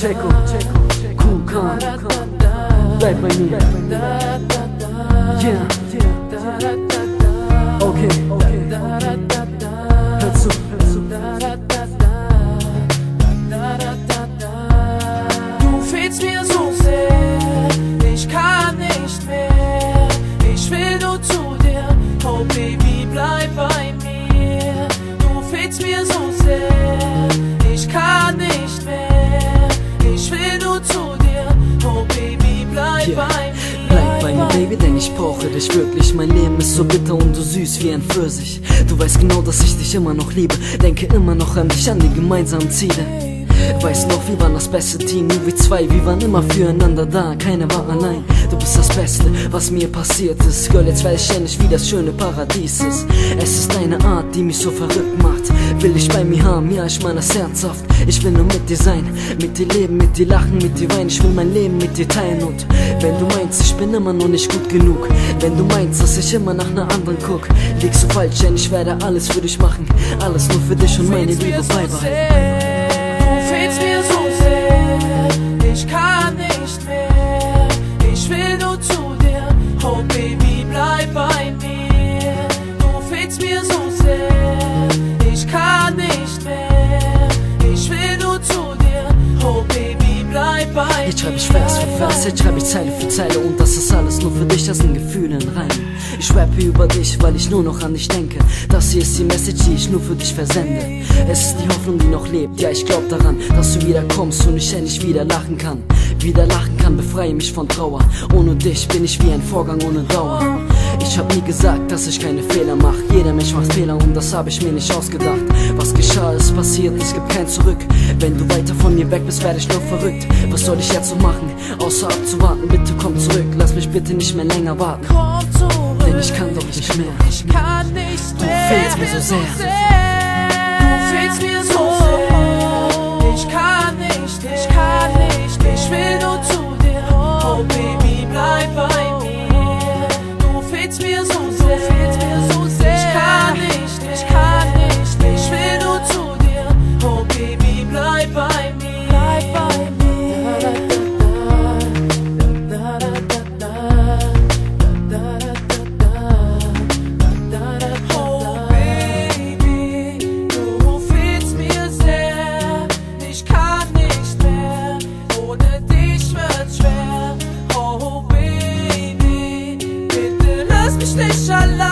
Checo, Kukan, bleib bei mir. Yeah, okay, hör zu. Du fehlst mir so sehr, ich kann nicht mehr. Ich will nur zu dir, oh Baby, bleib bei mir. Du fehlst mir so sehr, ich kann nicht mehr. Ich will nur zu dir, oh Baby, bleib bei mir. Bleib bei mir, Baby, denn ich brauche dich wirklich. Mein Leben ist so bitter und so süß wie ein Pfirsich. Du weißt genau, dass ich dich immer noch liebe. Denke immer noch an dich, an die gemeinsamen Ziele. Weiß noch, wir waren das beste Team, nur wir zwei, wir waren immer füreinander da, keiner war allein. Du bist das Beste, was mir passiert ist. Girl, jetzt weiß ich endlich, wie das schöne Paradies ist. Es ist deine Art, die mich so verrückt macht. Will ich bei mir haben, ja, ich meine das herzhaft. Ich will nur mit dir sein, mit dir leben, mit dir lachen, mit dir weinen. Ich will mein Leben mit dir teilen. Und wenn du meinst, ich bin immer noch nicht gut genug, wenn du meinst, dass ich immer nach einer anderen guck, liegst du falsch, denn ich werde alles für dich machen. Alles nur für dich und meine Liebe beibehalten. Du fehlst mir so sehr, ich kann nicht mehr. Ich will nur zu dir, oh Baby, bleib bei mir. Du fehlst mir so sehr, ich kann nicht mehr. Ich will nur zu dir, oh Baby, bleib bei mir. Jetzt schreib ich Vers für Vers, jetzt schreib ich Zeile für Zeile. Und das ist alles nur für dich, das sind Gefühle in Reimen. Ich rappe über dich, weil ich nur noch an dich denke. Das hier ist die Message, die ich nur für dich versende. Es ist die Hoffnung, die noch lebt, ja, ich glaub daran, dass du wieder kommst und ich endlich wieder lachen kann. Wieder lachen kann, befreie mich von Trauer. Ohne dich bin ich wie ein Vorgang ohne Dauer. Ich hab nie gesagt, dass ich keine Fehler mach. Jeder Mensch macht Fehler und das hab ich mir nicht ausgedacht. Was geschah, ist passiert, es gibt kein Zurück. Wenn du weiter von mir weg bist, werde ich nur verrückt. Was soll ich jetzt so machen, außer abzuwarten? Bitte komm zurück, lass mich bitte nicht mehr länger warten. Komm zurück, denn ich kann doch nicht mehr. ich kann nicht mehr. Du fehlst mir so sehr. Du fehlst mir so sehr. Ich kann nicht, ich will nur zu dir. Oh Baby, bleib bei mir. Du fehlst mir so sehr, ich kann nicht, ich will nur zu dir. Oh Baby, bleib bei mir. Bleib bei mir. Oh Baby, du fehlst mir sehr. Ich kann nicht mehr, ohne dich wird's schwer. Oh Baby, bitte lass mich nicht allein.